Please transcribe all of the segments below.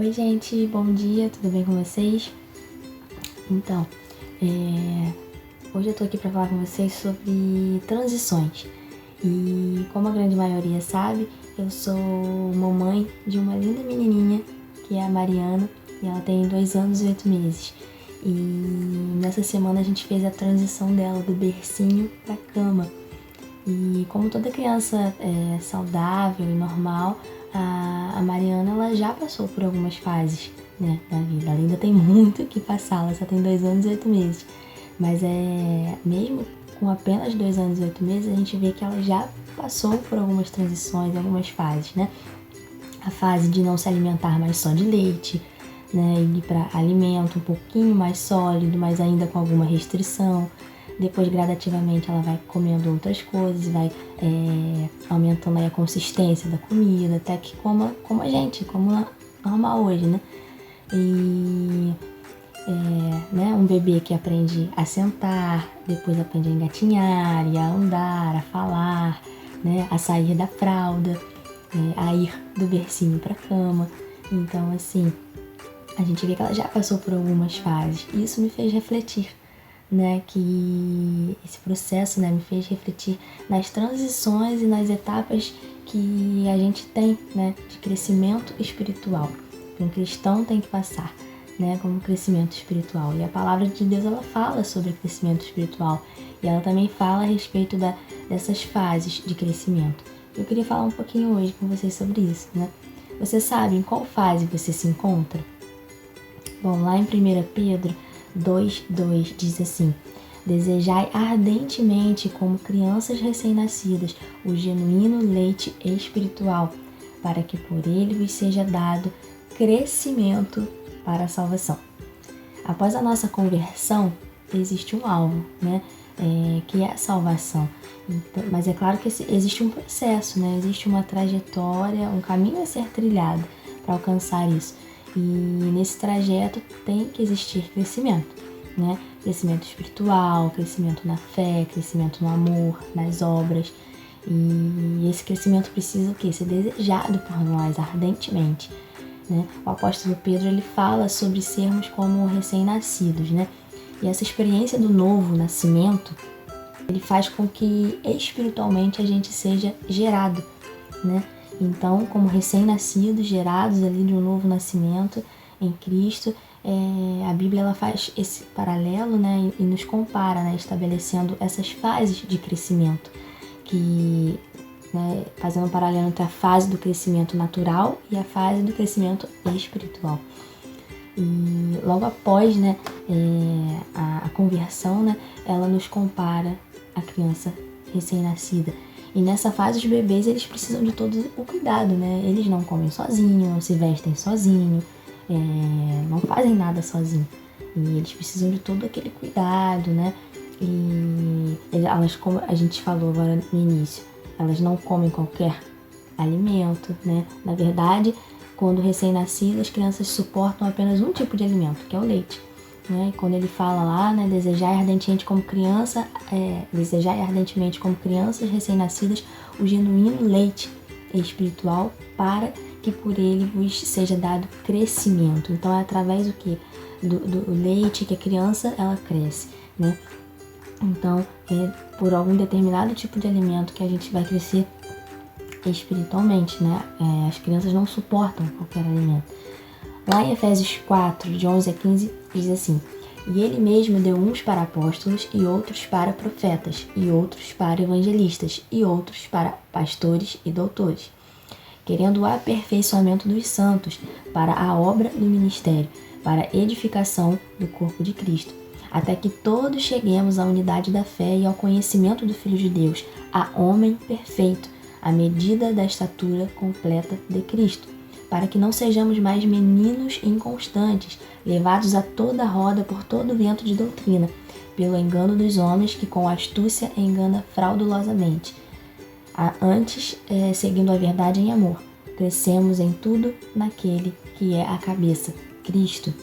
Oi gente, bom dia, tudo bem com vocês? Então, hoje eu tô aqui pra falar com vocês sobre transições. E como a grande maioria sabe, eu sou mamãe de uma linda menininha, que é a Mariana, e ela tem 2 anos e 8 meses. E nessa semana a gente fez a transição dela do bercinho pra cama. E como toda criança saudável e normal, a Mariana ela já passou por algumas fases, né, da vida. Ela ainda tem muito que passar, ela só tem 2 anos e 8 meses. Mas mesmo com apenas 2 anos e 8 meses, a gente vê que ela já passou por algumas transições, algumas fases, né? A fase de não se alimentar mais só de leite, né, ir para alimento um pouquinho mais sólido, mas ainda com alguma restrição. Depois, gradativamente, ela vai comendo outras coisas, vai aumentando aí a consistência da comida, até que coma como a gente, como normal hoje, né? E um bebê que aprende a sentar, depois aprende a engatinhar, e a andar, a falar, né? A sair da fralda, a ir do bercinho para a cama. Então, assim, a gente vê que ela já passou por algumas fases. E isso me fez refletir, né, que esse processo, né, me fez refletir nas transições e nas etapas que a gente tem, né, de crescimento espiritual, que um cristão tem que passar, né, como crescimento espiritual. E a palavra de Deus, ela fala sobre crescimento espiritual e ela também fala a respeito dessas fases de crescimento. Eu queria falar um pouquinho hoje com vocês sobre isso, né? Você sabe em qual fase você se encontra? Bom, lá em 1 Pedro 2:2 diz assim: desejai ardentemente, como crianças recém-nascidas, o genuíno leite espiritual, para que por ele vos seja dado crescimento para a salvação. Após a nossa conversão, existe um alvo, né? Que é a salvação. Então, mas é claro que existe um processo, né? Existe uma trajetória, um caminho a ser trilhado para alcançar isso. E nesse trajeto tem que existir crescimento, né? Crescimento espiritual, crescimento na fé, crescimento no amor, nas obras. E esse crescimento precisa o quê? Ser desejado por nós ardentemente, né? O apóstolo Pedro, ele fala sobre sermos como recém-nascidos, né? E essa experiência do novo nascimento, ele faz com que espiritualmente a gente seja gerado, né? Então, como recém-nascidos, gerados ali de um novo nascimento em Cristo, a Bíblia ela faz esse paralelo, né, e nos compara, né, estabelecendo essas fases de crescimento, fazendo um paralelo entre a fase do crescimento natural e a fase do crescimento espiritual. E logo após, né, a conversão, né, ela nos compara à criança recém-nascida. E nessa fase os bebês, eles precisam de todo o cuidado, né? Eles não comem sozinhos, não se vestem sozinhos, não fazem nada sozinhos. E eles precisam de todo aquele cuidado, né? E elas, como a gente falou agora no início, elas não comem qualquer alimento, né? Na verdade, quando recém-nascidas, as crianças suportam apenas um tipo de alimento, que é o leite. Né? E quando ele fala lá, né, desejai ardentemente como crianças recém-nascidas o genuíno leite espiritual, para que por ele vos seja dado crescimento. Então é através do que? Do leite que a criança ela cresce, né? Então é por algum determinado tipo de alimento que a gente vai crescer espiritualmente, né? As crianças não suportam qualquer alimento. Lá em Efésios 4, de 11 a 15, diz assim: e ele mesmo deu uns para apóstolos, e outros para profetas, e outros para evangelistas, e outros para pastores e doutores, querendo o aperfeiçoamento dos santos, para a obra do ministério, para a edificação do corpo de Cristo, até que todos cheguemos à unidade da fé e ao conhecimento do Filho de Deus, a homem perfeito, à medida da estatura completa de Cristo, para que não sejamos mais meninos inconstantes, levados a toda roda por todo vento de doutrina, pelo engano dos homens que com astúcia engana fraudulosamente. Antes, seguindo a verdade em amor, crescemos em tudo naquele que é a cabeça, Cristo.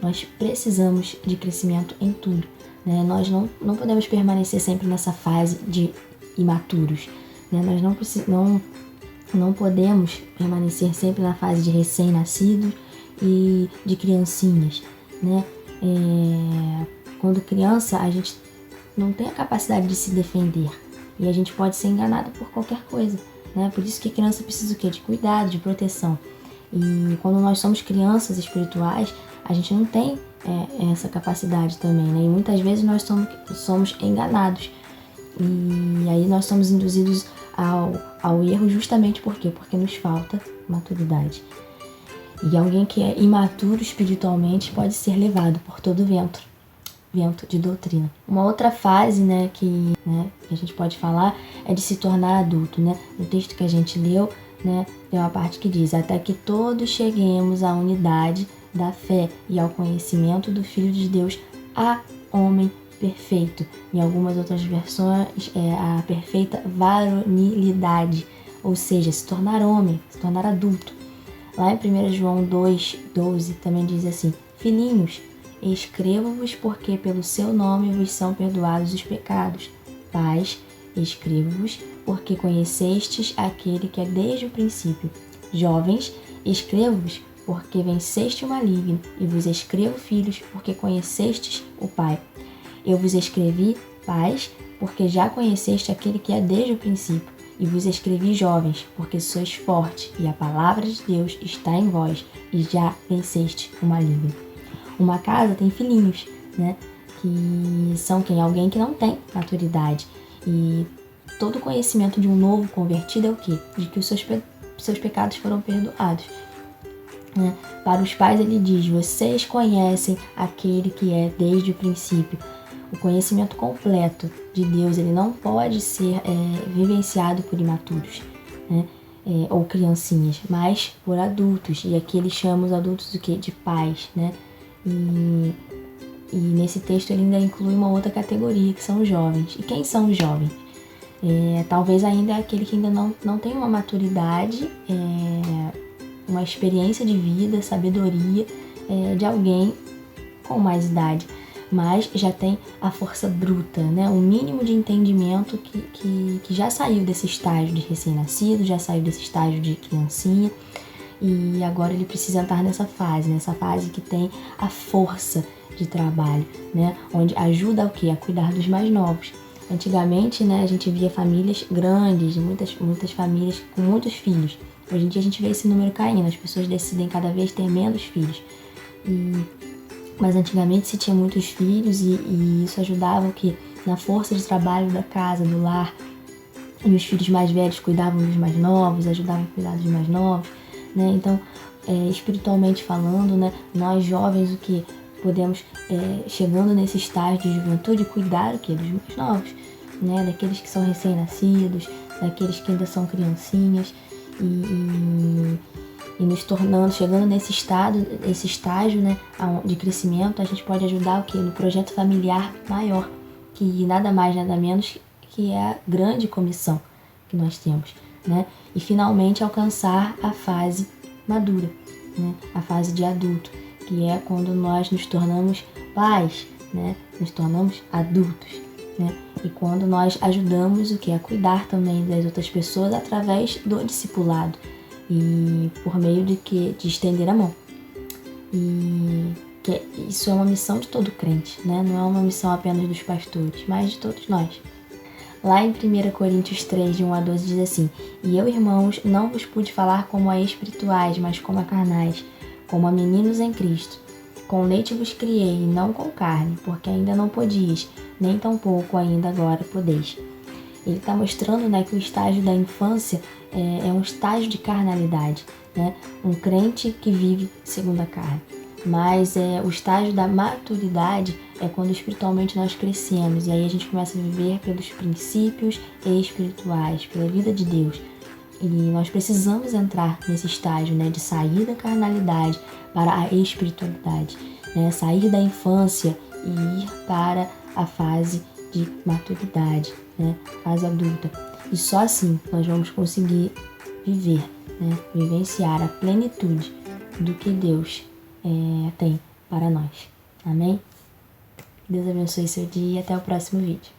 Nós precisamos de crescimento em tudo, né? Nós não podemos permanecer sempre nessa fase de imaturos, né? Nós não Não podemos permanecer sempre na fase de recém-nascidos e de criancinhas, né? Quando criança, a gente não tem a capacidade de se defender e a gente pode ser enganado por qualquer coisa, né? Por isso que a criança precisa o quê? De cuidado, de proteção. E quando nós somos crianças espirituais, a gente não tem essa capacidade também, né? E muitas vezes nós somos enganados. E aí nós somos induzidos ao erro justamente por quê? Porque nos falta maturidade. E alguém que é imaturo espiritualmente pode ser levado por todo vento de doutrina. Uma outra fase, né, que a gente pode falar é de se tornar adulto, né? No texto que a gente leu, né, tem uma parte que diz: até que todos cheguemos à unidade da fé e ao conhecimento do Filho de Deus, a homem perfeito. Em algumas outras versões é a perfeita varonilidade, ou seja, se tornar homem, se tornar adulto. Lá em 1 João 2,12 também diz assim: filhinhos, escrevo-vos porque pelo seu nome vos são perdoados os pecados. Pais, escrevo-vos porque conhecestes aquele que é desde o princípio. Jovens, escrevo-vos porque venceste o maligno, e vos escrevo, filhos, porque conhecestes o Pai. Eu vos escrevi, pais, porque já conheceste aquele que é desde o princípio, e vos escrevi, jovens, porque sois fortes, e a palavra de Deus está em vós, e já venceste o maligno. Uma casa tem filhinhos, né? Que são quem? Alguém que não tem maturidade. E todo conhecimento de um novo convertido é o quê? De que os seus pecados foram perdoados. Né? Para os pais ele diz: vocês conhecem aquele que é desde o princípio. O conhecimento completo de Deus ele não pode ser vivenciado por imaturos, né? Ou criancinhas, mas por adultos. E aqui ele chama os adultos do quê? De pais, né? E nesse texto ele ainda inclui uma outra categoria, que são os jovens. E quem são os jovens? Talvez ainda aquele que ainda não tem uma maturidade, uma experiência de vida, sabedoria de alguém com mais idade, mas já tem a força bruta, né? O mínimo de entendimento que já saiu desse estágio de recém-nascido, já saiu desse estágio de criancinha, e agora ele precisa entrar nessa fase que tem a força de trabalho, né? Onde ajuda o quê? A cuidar dos mais novos. Antigamente, né, a gente via famílias grandes, muitas famílias com muitos filhos. Hoje em dia a gente vê esse número caindo, as pessoas decidem cada vez ter menos filhos. Mas antigamente se tinha muitos filhos e isso ajudava o quê? Na força de trabalho da casa, do lar. E os filhos mais velhos cuidavam dos mais novos, ajudavam a cuidar dos mais novos, né? Então, espiritualmente falando, né, nós jovens, o que podemos, chegando nesse estágio de juventude, cuidar o quê? Dos mais novos, né? Daqueles que são recém-nascidos, daqueles que ainda são criancinhas, e nos tornando, chegando nesse estágio, né, de crescimento, a gente pode ajudar o quê? No projeto familiar maior, que nada mais, nada menos que é a grande comissão que nós temos, né? E finalmente alcançar a fase madura, né? A fase de adulto, que é quando nós nos tornamos pais, né? Nos tornamos adultos, né? E quando nós ajudamos o que? A cuidar também das outras pessoas através do discipulado e por meio de estender a mão. E isso é uma missão de todo crente, né? Não é uma missão apenas dos pastores, mas de todos nós. Lá em 1 Coríntios 3, de 1 a 12, diz assim: e eu, irmãos, não vos pude falar como a espirituais, mas como a carnais, como a meninos em Cristo. Com leite vos criei, e não com carne, porque ainda não podias, nem tampouco ainda agora podeis. Ele está mostrando, né, que o estágio da infância é um estágio de carnalidade, né? Um crente que vive segundo a carne. Mas o estágio da maturidade é quando espiritualmente nós crescemos, e aí a gente começa a viver pelos princípios espirituais, pela vida de Deus. E nós precisamos entrar nesse estágio, né, de sair da carnalidade para a espiritualidade, né? Sair da infância e ir para a fase de maturidade, né? Fase adulta. E só assim nós vamos conseguir viver, né? Vivenciar a plenitude do que Deus tem para nós. Amém? Deus abençoe seu dia e até o próximo vídeo.